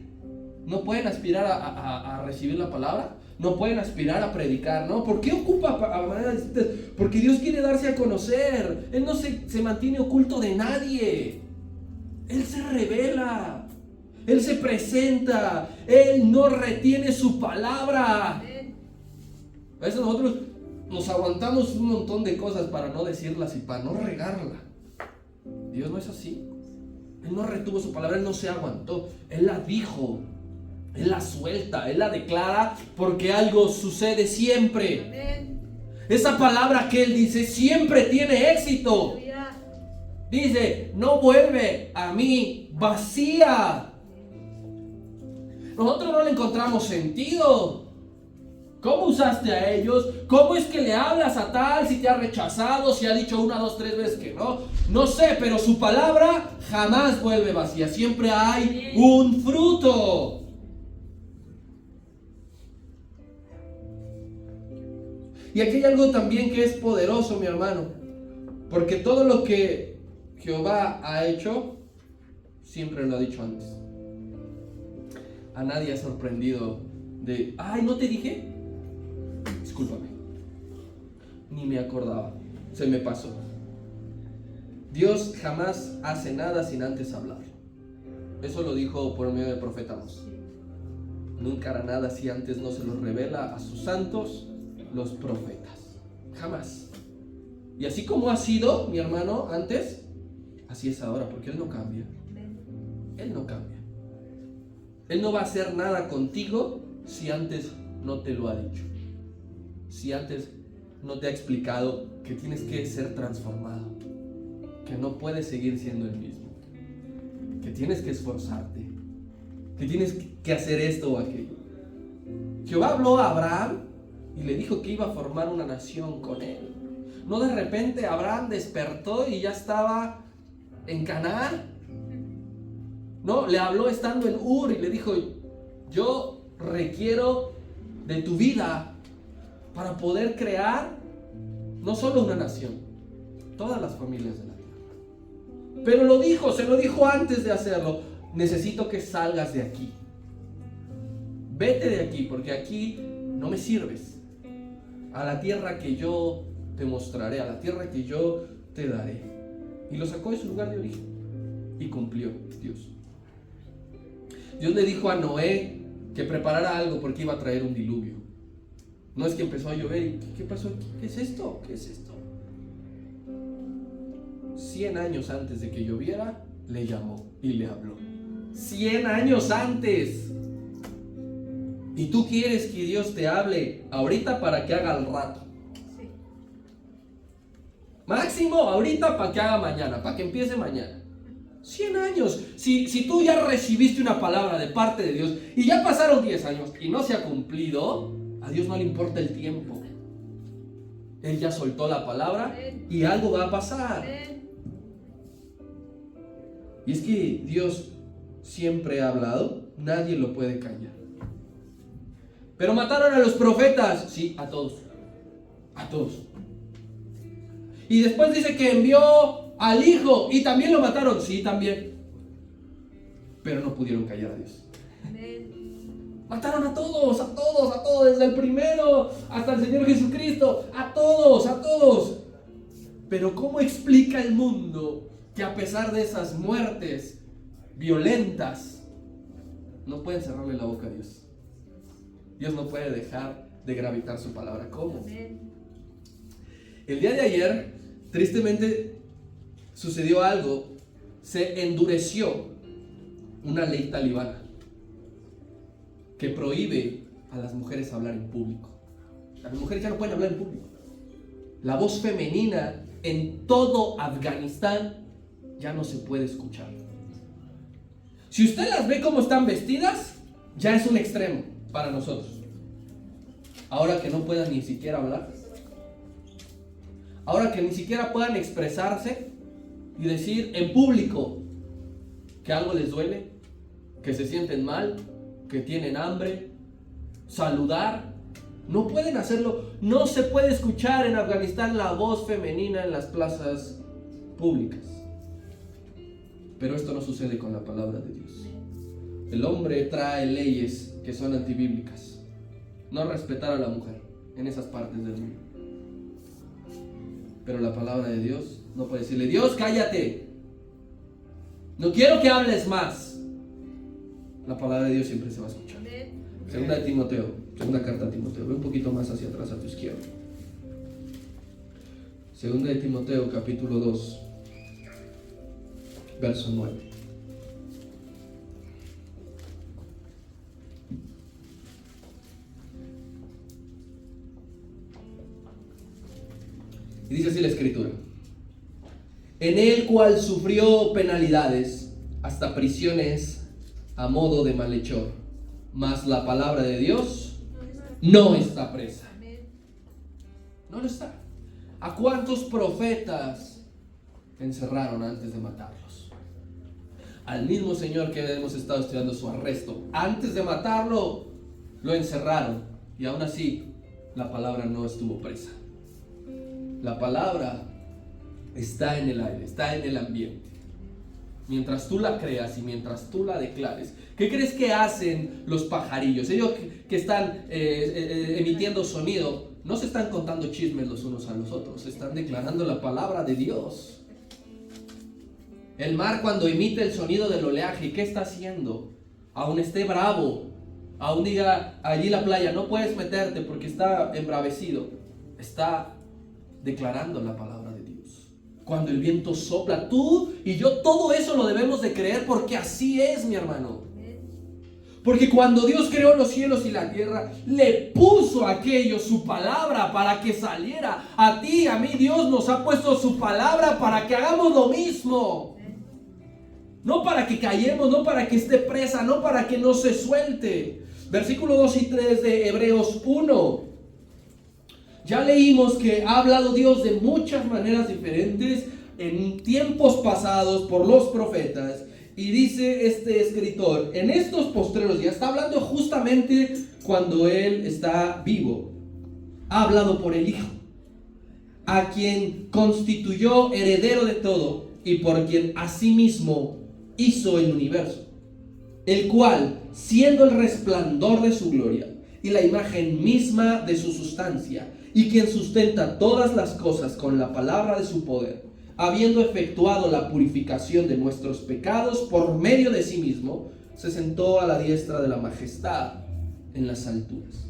no pueden aspirar a recibir la palabra? No pueden aspirar a predicar, ¿no? ¿Por qué ocupa a maneras distintas? Porque Dios quiere darse a conocer. Él no se mantiene oculto de nadie. Él se revela. Él se presenta. Él no retiene su palabra. A veces nosotros nos aguantamos un montón de cosas para no decirlas y para no regarla. Dios no es así. Él no retuvo su palabra, Él no se aguantó. Él la dijo. Él la suelta, Él la declara porque algo sucede siempre. Amén. Esa palabra que Él dice siempre tiene éxito. Dice, no vuelve a mí vacía. Nosotros no le encontramos sentido. ¿Cómo usaste a ellos? ¿Cómo es que le hablas a tal si te ha rechazado, si ha dicho 1, 2, 3 veces que no? No sé, pero su palabra jamás vuelve vacía. Siempre hay un fruto. Y aquí hay algo también que es poderoso, mi hermano. Porque todo lo que Jehová ha hecho, siempre lo ha dicho antes. A nadie ha sorprendido de, ay, ¿no te dije? Discúlpame. Ni me acordaba. Se me pasó. Dios jamás hace nada sin antes hablar. Eso lo dijo por medio del profeta Amós. Nunca hará nada si antes no se lo revela a sus santos, los profetas. Jamás. Y así como ha sido, mi hermano, antes, así es ahora, porque Él no cambia. Él no cambia. Él no va a hacer nada contigo si antes no te lo ha dicho. Si antes no te ha explicado que tienes que ser transformado, que no puedes seguir siendo el mismo, que tienes que esforzarte, que tienes que hacer esto o aquello. Jehová habló a Abraham y le dijo que iba a formar una nación con él. No de repente Abraham despertó y ya estaba en Canaán. No, le habló estando en Ur y le dijo, yo requiero de tu vida para poder crear no solo una nación, todas las familias de la tierra. Pero lo dijo, se lo dijo antes de hacerlo. Necesito que salgas de aquí. Vete de aquí, porque aquí no me sirves. A la tierra que yo te mostraré, a la tierra que yo te daré. Y lo sacó de su lugar de origen. Y cumplió Dios. Dios le dijo a Noé que preparara algo porque iba a traer un diluvio. No es que empezó a llover y ¿qué pasó aquí? ¿Qué es esto? ¿Qué es esto? 100 años antes de que lloviera, le llamó y le habló. 100 años antes. Y tú quieres que Dios te hable ahorita para que haga al rato. Sí. Máximo ahorita para que haga mañana, para que empiece mañana. 100 años. Si tú ya recibiste una palabra de parte de Dios y ya pasaron 10 años y no se ha cumplido, a Dios no le importa el tiempo. Él ya soltó la palabra y algo va a pasar. Y es que Dios siempre ha hablado, nadie lo puede callar. Pero mataron a los profetas, sí, a todos. A todos. Y después dice que envió al hijo y también lo mataron, sí, también. Pero no pudieron callar a Dios. Mataron a todos, a todos, a todos, desde el primero hasta el Señor Jesucristo, a todos, a todos. Pero ¿cómo explica el mundo que a pesar de esas muertes violentas no pueden cerrarle la boca a Dios? Dios no puede dejar de gravitar su palabra. ¿Cómo? El día de ayer, tristemente, sucedió algo. Se endureció una ley talibana que prohíbe a las mujeres hablar en público. Las mujeres ya no pueden hablar en público. La voz femenina en todo Afganistán ya no se puede escuchar. Si usted las ve cómo están vestidas, ya es un extremo para nosotros. Ahora que no puedan ni siquiera hablar, ahora que ni siquiera puedan expresarse y decir en público que algo les duele, que se sienten mal, que tienen hambre, saludar, no pueden hacerlo. No se puede escuchar en Afganistán la voz femenina en las plazas públicas. Pero esto no sucede con la palabra de Dios. El hombre trae leyes que son antibíblicas. No respetar a la mujer en esas partes del mundo. Pero la palabra de Dios no puede decirle, Dios, cállate. No quiero que hables más. La palabra de Dios siempre se va a escuchar. Segunda de Timoteo, segunda carta a Timoteo. Ve un poquito más hacia atrás a tu izquierda. Segunda de Timoteo, capítulo 2, verso 9. Y dice así la escritura: en el cual sufrió penalidades, hasta prisiones a modo de malhechor, mas la palabra de Dios no está presa. No lo está. ¿A cuántos profetas encerraron antes de matarlos? Al mismo Señor que hemos estado estudiando su arresto, antes de matarlo, lo encerraron. Y aún así, la palabra no estuvo presa. La palabra está en el aire, está en el ambiente. Mientras tú la creas y mientras tú la declares, ¿qué crees que hacen los pajarillos? Ellos que están emitiendo sonido, no se están contando chismes los unos a los otros, están declarando la palabra de Dios. El mar, cuando emite el sonido del oleaje, ¿qué está haciendo? Aún esté bravo, aún diga allí la playa, no puedes meterte porque está embravecido, está declarando la palabra de Dios. Cuando el viento sopla, tú y yo, todo eso lo debemos de creer, porque así es, mi hermano. Porque cuando Dios creó los cielos y la tierra, le puso a aquello su palabra para que saliera. A ti, a mí, Dios nos ha puesto su palabra para que hagamos lo mismo. No para que callemos, no para que esté presa, no para que no se suelte. Versículo 2 y 3 de Hebreos 1. Ya leímos que ha hablado Dios de muchas maneras diferentes en tiempos pasados por los profetas. Y dice este escritor, en estos postreros días, está hablando justamente cuando Él está vivo. Ha hablado por el Hijo, a quien constituyó heredero de todo y por quien asimismo hizo el universo, el cual, siendo el resplandor de su gloria y la imagen misma de su sustancia, y quien sustenta todas las cosas con la palabra de su poder, habiendo efectuado la purificación de nuestros pecados por medio de sí mismo, se sentó a la diestra de la majestad en las alturas.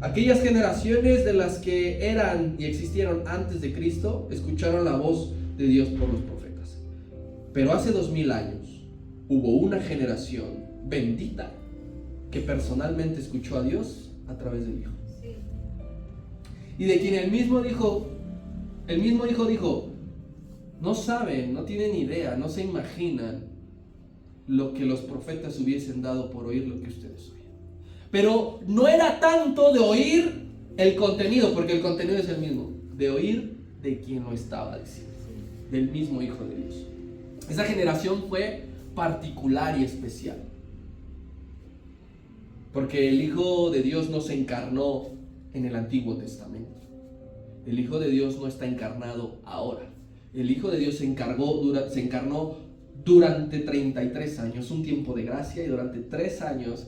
Aquellas generaciones de las que eran y existieron antes de Cristo escucharon la voz de Dios por los profetas. Pero hace 2000 años hubo una generación bendita que personalmente escuchó a Dios a través del Hijo. Y de quien el mismo Hijo dijo, no saben, no tienen idea, no se imaginan lo que los profetas hubiesen dado por oír lo que ustedes oyen. Pero no era tanto de oír el contenido, porque el contenido es el mismo, de oír de quien lo estaba diciendo, del mismo Hijo de Dios. Esa generación fue particular y especial, porque el Hijo de Dios no se encarnó en el Antiguo Testamento. El Hijo de Dios no está encarnado ahora. El Hijo de Dios se encarnó durante 33 años, un tiempo de gracia, y durante 3 años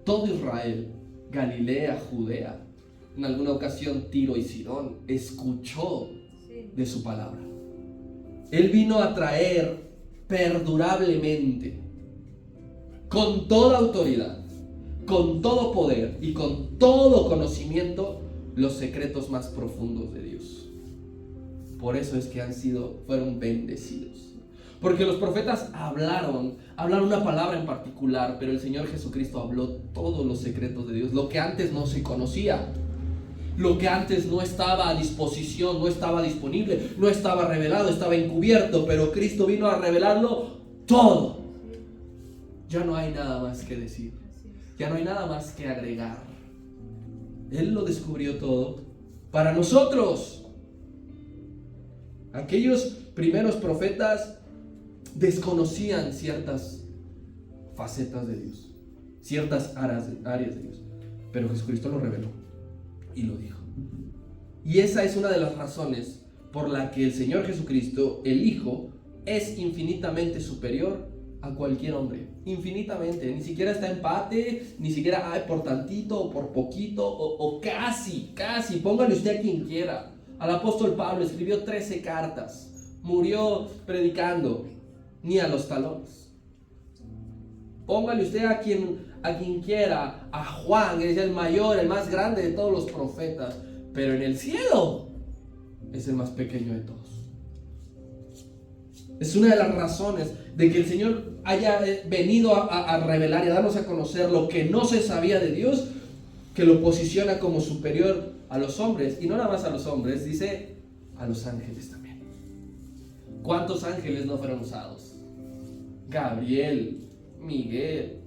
todo Israel, Galilea, Judea, en alguna ocasión Tiro y Sidón, escuchó de su palabra. Él vino a traer perdurablemente, con toda autoridad, con todo poder y con todo conocimiento, los secretos más profundos de Dios. Por eso es que fueron bendecidos. Porque los profetas hablaron una palabra en particular, pero el Señor Jesucristo habló todos los secretos de Dios, lo que antes no se conocía, lo que antes no estaba a disposición, no estaba disponible, no estaba revelado, estaba encubierto, pero Cristo vino a revelarlo todo. Ya no hay nada más que decir, ya no hay nada más que agregar. Él lo descubrió todo para nosotros. Aquellos primeros profetas desconocían ciertas facetas de Dios, ciertas áreas de Dios, pero Jesucristo lo reveló y lo dijo. Y esa es una de las razones por la que el Señor Jesucristo, el Hijo, es infinitamente superior a cualquier hombre, infinitamente. Ni siquiera está empate, ni siquiera por tantito o por poquito o casi, póngale usted a quien quiera. Al apóstol Pablo escribió 13 cartas, murió predicando, ni a los talones. Póngale usted a quien quiera, a Juan, que es el mayor, el más grande de todos los profetas, pero en el cielo es el más pequeño de todos. Es una de las razones de que el Señor haya venido a revelar y a darnos a conocer lo que no se sabía de Dios, que lo posiciona como superior a los hombres. Y no nada más a los hombres, dice a los ángeles también. ¿Cuántos ángeles no fueron usados? Gabriel, Miguel,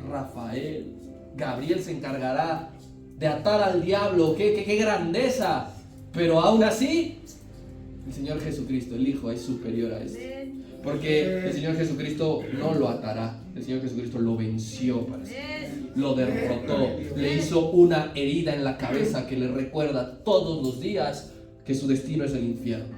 Rafael. Gabriel se encargará de atar al diablo, qué grandeza. Pero aún así, el Señor Jesucristo, el Hijo, es superior a esto. Porque el Señor Jesucristo no lo atará. El Señor Jesucristo lo venció para sí. Lo derrotó. Le hizo una herida en la cabeza que le recuerda todos los días que su destino es el infierno.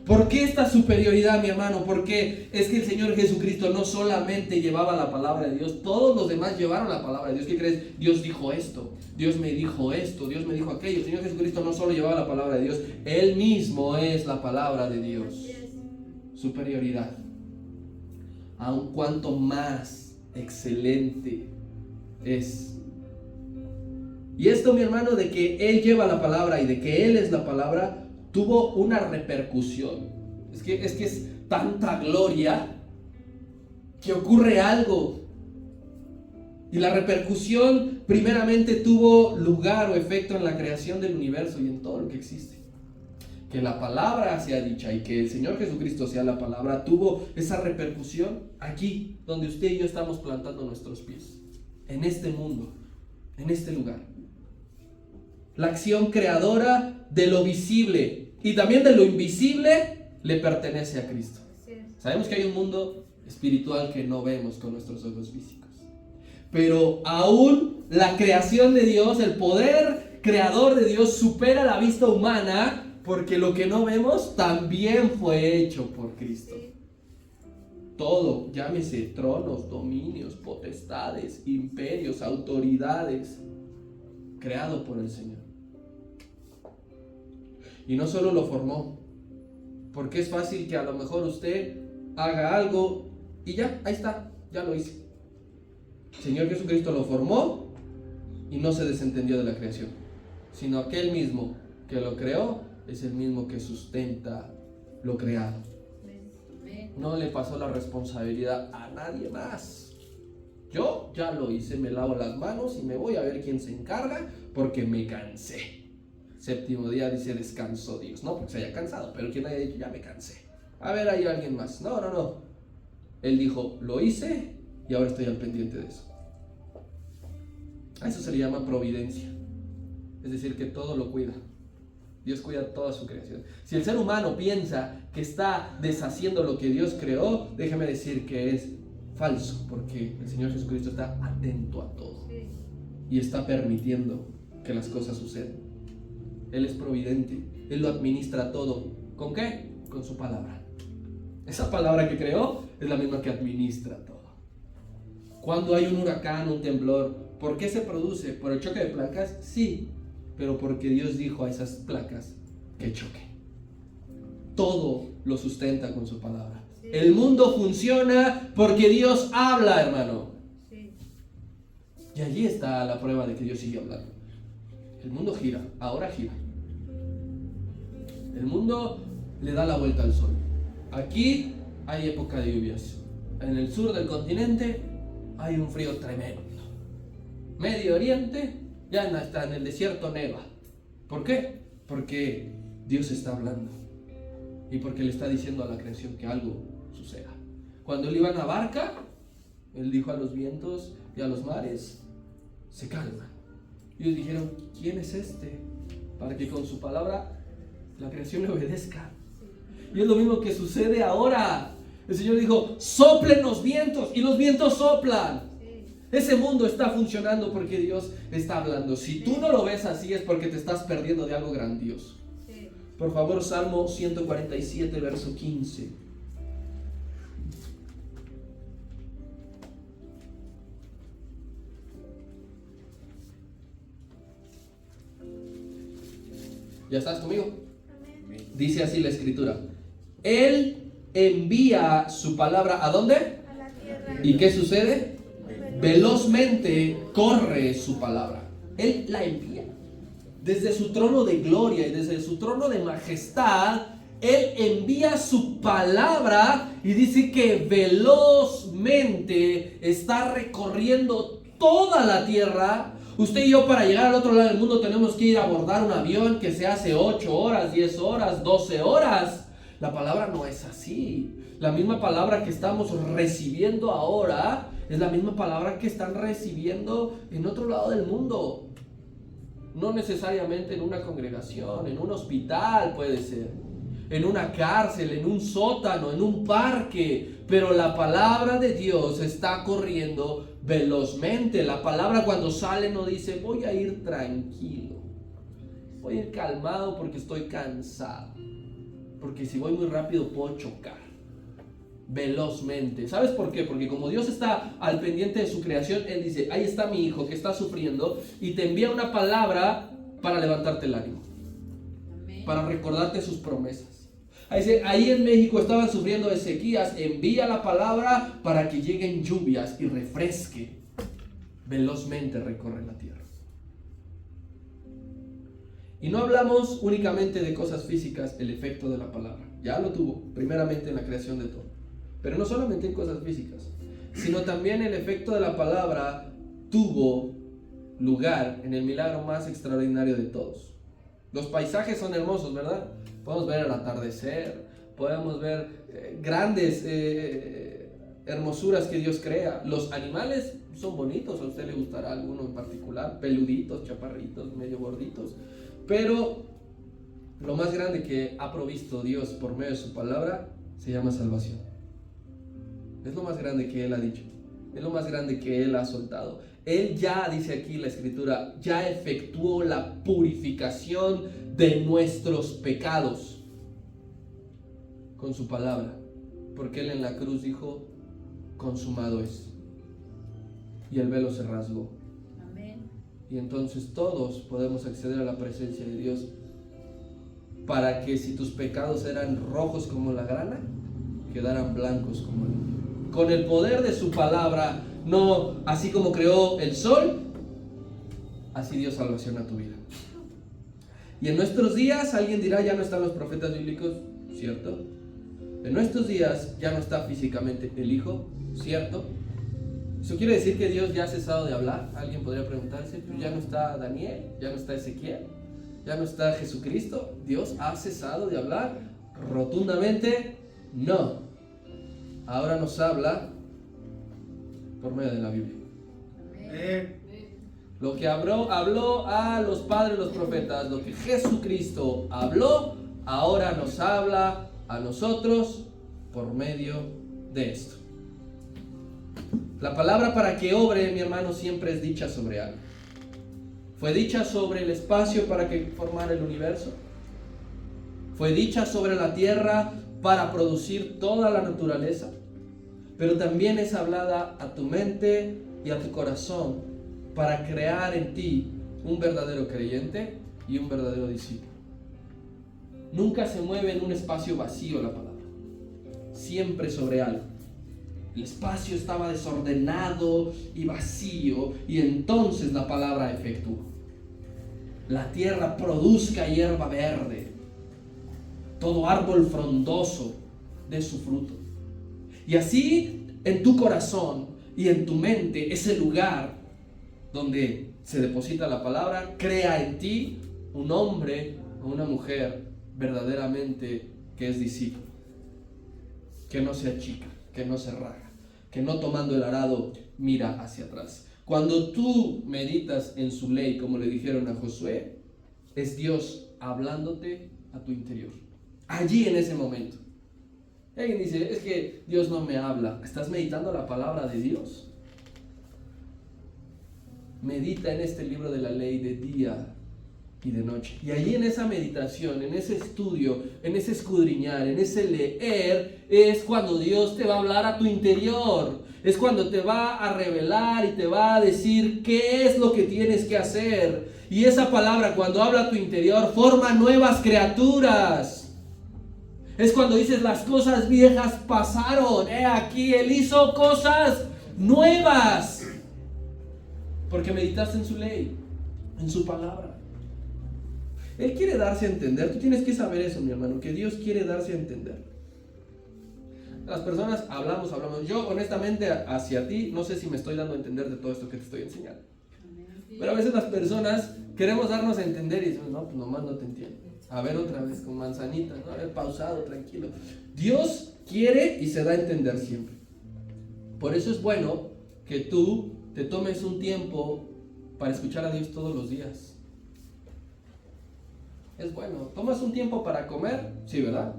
¿Por qué esta superioridad, mi hermano? Porque es que el Señor Jesucristo no solamente llevaba la palabra de Dios, todos los demás llevaron la palabra de Dios. ¿Qué crees? Dios dijo esto, Dios me dijo esto, Dios me dijo aquello. El Señor Jesucristo no solo llevaba la palabra de Dios, Él mismo es la palabra de Dios. Superioridad. Aun cuanto más excelente es. Y esto, mi hermano, de que Él lleva la palabra y de que Él es la palabra, tuvo una repercusión. Es que es tanta gloria que ocurre algo. Y la repercusión primeramente tuvo lugar o efecto en la creación del universo y en todo lo que existe. Que la palabra sea dicha y que el Señor Jesucristo sea la palabra tuvo esa repercusión aquí, donde usted y yo estamos plantando nuestros pies. En este mundo, en este lugar. La acción creadora de lo visible y también de lo invisible le pertenece a Cristo. Sabemos que hay un mundo espiritual que no vemos con nuestros ojos físicos, pero aún la creación de Dios, el poder creador de Dios supera la vista humana, porque lo que no vemos también fue hecho por Cristo. Todo, llámese tronos, dominios, potestades, imperios, autoridades, creado por el Señor. Y no solo lo formó, porque es fácil que a lo mejor usted haga algo y ya, ahí está, ya lo hice. El Señor Jesucristo lo formó y no se desentendió de la creación, sino aquel mismo que lo creó es el mismo que sustenta lo creado. No le pasó la responsabilidad a nadie más. Yo ya lo hice, me lavo las manos y me voy a ver quién se encarga porque me cansé. Séptimo día dice descansó Dios, no porque se haya cansado, pero quien haya dicho ya me cansé. A ver, hay alguien más. No. Él dijo, lo hice y ahora estoy al pendiente de eso. A eso se le llama providencia. Es decir, que todo lo cuida. Dios cuida toda su creación. Si el ser humano piensa que está deshaciendo lo que Dios creó, déjeme decir que es falso, porque el Señor Jesucristo está atento a todo y está permitiendo que las cosas sucedan. Él es providente, Él lo administra todo. ¿Con qué? Con su palabra. Esa palabra que creó es la misma que administra todo. Cuando hay un huracán, un temblor, ¿por qué se produce? ¿Por el choque de placas? Sí, pero porque Dios dijo a esas placas que choquen. Todo lo sustenta con su palabra. Sí. El mundo funciona porque Dios habla, hermano. Sí. Y allí está la prueba de que Dios sigue hablando. El mundo gira, ahora gira. El mundo le da la vuelta al sol. Aquí hay época de lluvias. En el sur del continente hay un frío tremendo. Medio Oriente ya está en el desierto, neva. ¿Por qué? Porque Dios está hablando y porque le está diciendo a la creación que algo suceda. Cuando él iba en la barca, él dijo a los vientos y a los mares, se calman. Y ellos dijeron, ¿quién es este? Para que con su palabra la creación le obedezca. Y es lo mismo que sucede ahora. El Señor dijo, soplen los vientos, y los vientos soplan. Ese mundo está funcionando porque Dios está hablando. Si tú no lo ves así es porque te estás perdiendo de algo grandioso. Por favor, Salmo 147, verso 15. ¿Ya estás conmigo? Dice así la escritura. Él envía su palabra, ¿a dónde? A la tierra. ¿Y qué sucede? Velozmente corre su palabra. Él la envía. Desde su trono de gloria y desde su trono de majestad, Él envía su palabra y dice que velozmente está recorriendo toda la tierra. Usted y yo, para llegar al otro lado del mundo, tenemos que ir a abordar un avión que se hace 8 horas, 10 horas, 12 horas. La palabra no es así. La misma palabra que estamos recibiendo ahora Es la misma palabra que están recibiendo en otro lado del mundo. No necesariamente en una congregación, en un hospital puede ser, en una cárcel, en un sótano, en un parque, pero la palabra de Dios está corriendo velozmente. La palabra cuando sale no dice voy a ir tranquilo, voy a ir calmado porque estoy cansado, porque si voy muy rápido puedo chocar. Velozmente. ¿Sabes por qué? Porque como Dios está al pendiente de su creación, Él dice, ahí está mi hijo que está sufriendo, y te envía una palabra para levantarte el ánimo. Amén. Para recordarte sus promesas. Ahí en México estaban sufriendo de sequías, envía la palabra para que lleguen lluvias y refresque. Velozmente recorre la tierra. Y no hablamos únicamente de cosas físicas, el efecto de la palabra. Ya lo tuvo, primeramente en la creación de todo. Pero no solamente en cosas físicas, sino también el efecto de la palabra tuvo lugar en el milagro más extraordinario de todos. Los paisajes son hermosos, ¿verdad? Podemos ver el atardecer, podemos ver grandes hermosuras que Dios crea. Los animales son bonitos, a usted le gustará alguno en particular, peluditos, chaparritos, medio gorditos. Pero lo más grande que ha provisto Dios por medio de su palabra se llama salvación. Es lo más grande que Él ha dicho. Es lo más grande que Él ha soltado. Él ya, dice aquí la Escritura, ya efectuó la purificación de nuestros pecados con su palabra. Porque Él en la cruz dijo, consumado es. Y el velo se rasgó. Amén. Y entonces todos podemos acceder a la presencia de Dios, para que si tus pecados eran rojos como la grana, quedaran blancos como el oro. Con el poder de su palabra, no así como creó el sol, así dio salvación a tu vida. Y en nuestros días, alguien dirá, ya no están los profetas bíblicos, ¿cierto? En nuestros días ya no está físicamente el Hijo, ¿cierto? ¿Eso quiere decir que Dios ya ha cesado de hablar? Alguien podría preguntarse, pues ya no está Daniel, ya no está Ezequiel, ya no está Jesucristo. ¿Dios ha cesado de hablar? Rotundamente, no. Ahora nos habla por medio de la Biblia. Amén. Lo que habló a los padres, los profetas, lo que Jesucristo habló, ahora nos habla a nosotros por medio de esto. La palabra para que obre, mi hermano, siempre es dicha sobre algo. Fue dicha sobre el espacio para que formara el universo. Fue dicha sobre la tierra para producir toda la naturaleza, pero también es hablada a tu mente y a tu corazón para crear en ti un verdadero creyente y un verdadero discípulo. Nunca se mueve en un espacio vacío la palabra, siempre sobre algo. El espacio estaba desordenado y vacío, y entonces la palabra efectuó. La tierra produzca hierba verde, todo árbol frondoso de su fruto. Y así en tu corazón y en tu mente, ese lugar donde se deposita la palabra, crea en ti un hombre o una mujer verdaderamente que es discípulo, que no se achica, que no se raja, que no tomando el arado mira hacia atrás. Cuando tú meditas en su ley, como le dijeron a Josué, es Dios hablándote a tu interior. Allí en ese momento. Alguien dice, es que Dios no me habla. ¿Estás meditando la palabra de Dios? Medita en este libro de la ley de día y de noche. Y allí en esa meditación, en ese estudio, en ese escudriñar, en ese leer, es cuando Dios te va a hablar a tu interior. Es cuando te va a revelar y te va a decir qué es lo que tienes que hacer. Y esa palabra, cuando habla a tu interior, forma nuevas criaturas. Es cuando dices, las cosas viejas pasaron. Aquí Él hizo cosas nuevas. Porque meditaste en su ley, en su palabra. Él quiere darse a entender. Tú tienes que saber eso, mi hermano, que Dios quiere darse a entender. Las personas hablamos. Yo honestamente hacia ti no sé si me estoy dando a entender de todo esto que te estoy enseñando. Pero a veces las personas queremos darnos a entender y decimos, no, pues nomás no te entiendo. A ver otra vez con manzanitas, ¿no? A ver, pausado, tranquilo. Dios quiere y se da a entender siempre. Por eso es bueno que que tú te tomes un tiempo para escuchar a Dios todos los días. Es bueno. ¿Tomas un tiempo para comer? Sí, ¿verdad?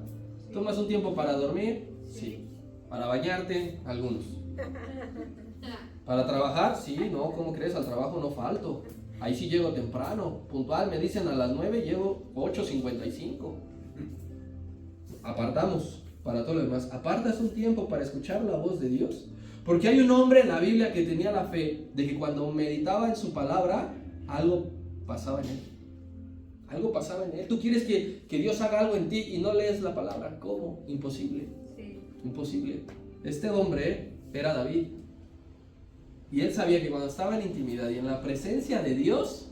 ¿Tomas un tiempo para dormir? Sí. ¿Para bañarte? Algunos. ¿Para trabajar? Sí, no, ¿cómo crees? Al trabajo no falto. Ahí sí llego temprano, puntual, me dicen a las 9, llego 8:55. Apartamos para todo lo demás. Apartas un tiempo para escuchar la voz de Dios. Porque hay un hombre en la Biblia que tenía la fe de que cuando meditaba en su palabra, algo pasaba en él. Algo pasaba en él. Tú quieres que Dios haga algo en ti y no lees la palabra. ¿Cómo? Imposible. Sí. Imposible. Este hombre era David. Y él sabía que cuando estaba en intimidad y en la presencia de Dios,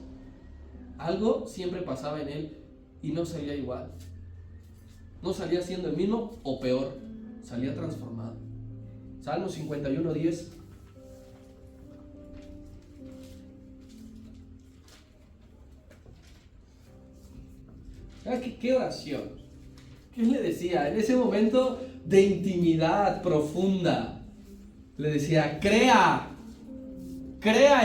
algo siempre pasaba en él y no salía igual. No salía siendo el mismo o peor, salía transformado. Salmo 51:10. ¿Qué oración? ¿Qué le decía? En ese momento de intimidad profunda, le decía, crea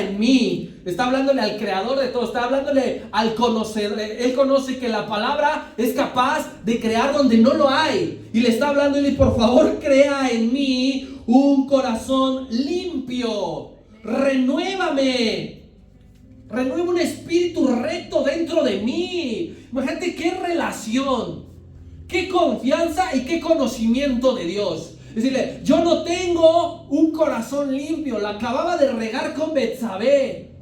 en mí. Está hablándole al creador de todo, está hablándole al conocedor. Él conoce que la palabra es capaz de crear donde no lo hay. Y le está hablando y le dice, por favor, crea en mí un corazón limpio. Renuévame. Renueva un espíritu recto dentro de mí. Imagínate qué relación, qué confianza y qué conocimiento de Dios. Es decirle, yo no tengo un corazón limpio. La acababa de regar con Betsabé.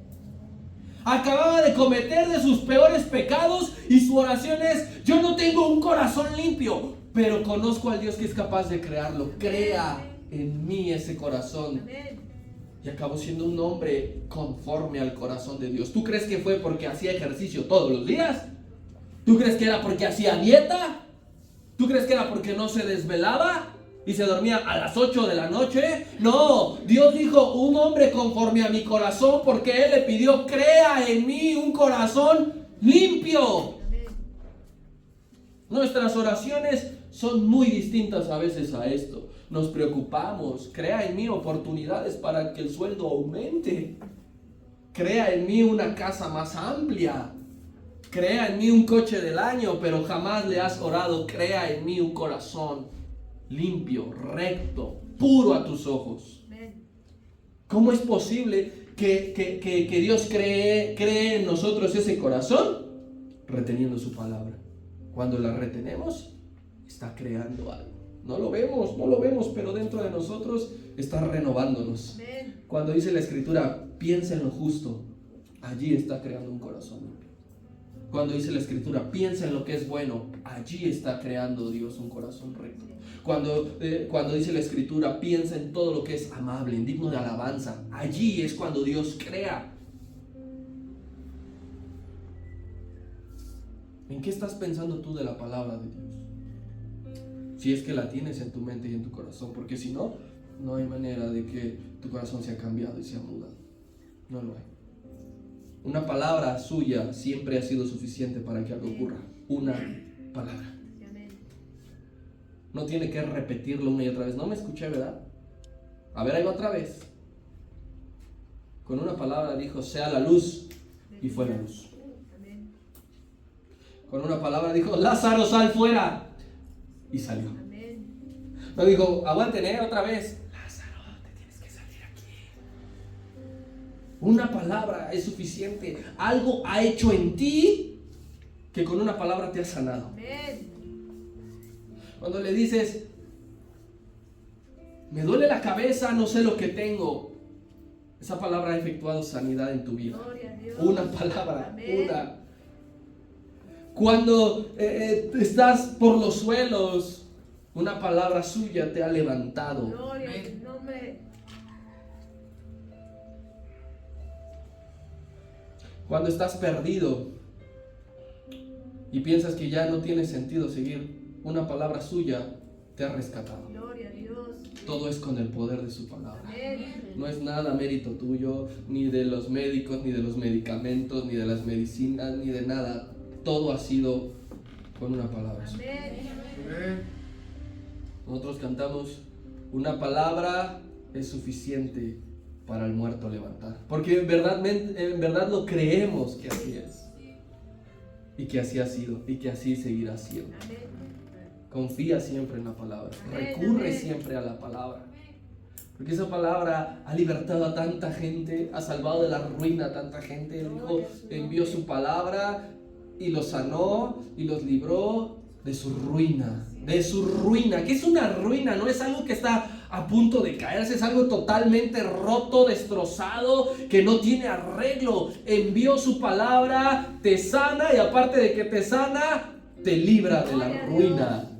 Acababa de cometer de sus peores pecados y su oración es, yo no tengo un corazón limpio, pero conozco al Dios que es capaz de crearlo. Crea en mí ese corazón. Y acabó siendo un hombre conforme al corazón de Dios. ¿Tú crees que fue porque hacía ejercicio todos los días? ¿Tú crees que era porque hacía dieta? ¿Tú crees que era porque no se desvelaba y se dormía a las 8 de la noche? No, Dios dijo, un hombre conforme a mi corazón, porque Él le pidió, crea en mí un corazón limpio. Nuestras oraciones son muy distintas a veces a esto. Nos preocupamos, crea en mí oportunidades para que el sueldo aumente. Crea en mí una casa más amplia. Crea en mí un coche del año, pero jamás le has orado, crea en mí un corazón limpio, recto, puro a tus ojos. ¿Cómo es posible que Dios cree en nosotros ese corazón? Reteniendo su palabra. Cuando la retenemos, está creando algo. No lo vemos, pero dentro de nosotros está renovándonos. Cuando dice la Escritura, piensa en lo justo, allí está creando un corazón limpio. Cuando dice la Escritura, piensa en lo que es bueno, allí está creando Dios un corazón recto. Cuando dice la Escritura, piensa en todo lo que es amable, digno de alabanza, allí es cuando Dios crea. ¿En qué estás pensando tú de la palabra de Dios? Si es que la tienes en tu mente y en tu corazón, porque si no, no hay manera de que tu corazón sea cambiado y sea mudado. No lo hay. Una palabra suya siempre ha sido suficiente para que algo ocurra. Una palabra. No tiene que repetirlo una y otra vez. No me escuché, ¿verdad? A ver, ahí va otra vez. Con una palabra dijo, sea la luz, y fue la luz. Con una palabra dijo, Lázaro, sal fuera, y salió. No dijo, aguanten, otra vez. Lázaro, te tienes que salir aquí. Una palabra es suficiente. Algo ha hecho en ti que con una palabra te ha sanado. Cuando le dices, me duele la cabeza, no sé lo que tengo, esa palabra ha efectuado sanidad en tu vida. Una palabra, una. Cuando estás por los suelos, una palabra suya te ha levantado. Cuando estás perdido y piensas que ya no tiene sentido seguir, una palabra suya te ha rescatado. Gloria a Dios. Todo es con el poder de su palabra. No es nada mérito tuyo, ni de los médicos, ni de los medicamentos, ni de las medicinas, ni de nada. Todo ha sido con una palabra suya. Nosotros cantamos, una palabra es suficiente para el muerto levantar. Porque en verdad lo creemos que así es. Y que así ha sido. Y que así seguirá siendo. Confía siempre en la palabra. Recurre siempre a la palabra. Porque esa palabra ha libertado a tanta gente, ha salvado de la ruina a tanta gente. El Hijo envió su palabra y los sanó y los libró de su ruina. De su ruina. ¿Qué es una ruina? No es algo que está a punto de caerse, es algo totalmente roto, destrozado, que no tiene arreglo. Envió su palabra, te sana y aparte de que te sana, te libra de la ruina.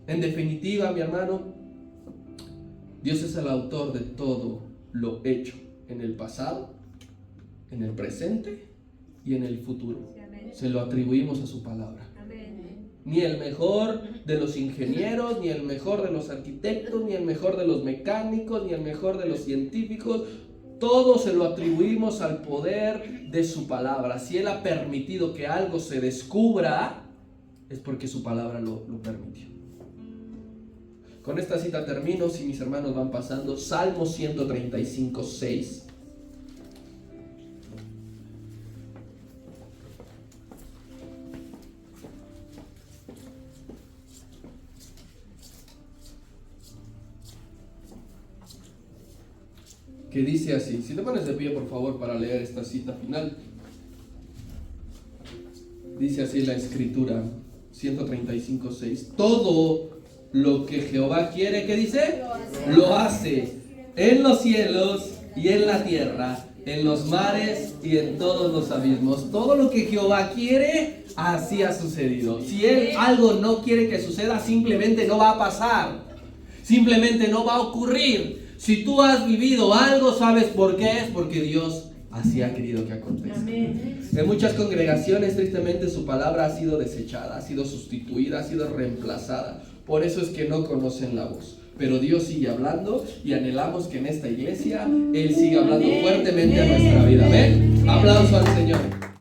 En definitiva, mi hermano, Dios es el autor de todo lo hecho en el pasado, en el presente y en el futuro. Se lo atribuimos a su palabra. Ni el mejor de los ingenieros, ni el mejor de los arquitectos, ni el mejor de los mecánicos, ni el mejor de los científicos. Todo se lo atribuimos al poder de su palabra. Si Él ha permitido que algo se descubra, es porque su palabra lo permitió. Con esta cita termino, si mis hermanos van pasando. Salmo 135, 6. Que dice así. Si te pones de pie, por favor, para leer esta cita final. Dice así la escritura, 135, 6. Todo lo que Jehová quiere, ¿qué dice? Lo hace en los cielos y en la tierra, en los mares y en todos los abismos. Todo lo que Jehová quiere, así ha sucedido. Si Él algo no quiere que suceda, simplemente no va a pasar. Simplemente no va a ocurrir. Si tú has vivido algo, ¿sabes por qué? Es porque Dios así ha querido que acontezca. En muchas congregaciones, tristemente, su palabra ha sido desechada, ha sido sustituida, ha sido reemplazada. Por eso es que no conocen la voz. Pero Dios sigue hablando y anhelamos que en esta iglesia Él siga hablando fuertemente a nuestra vida. Amén. Aplauso al Señor.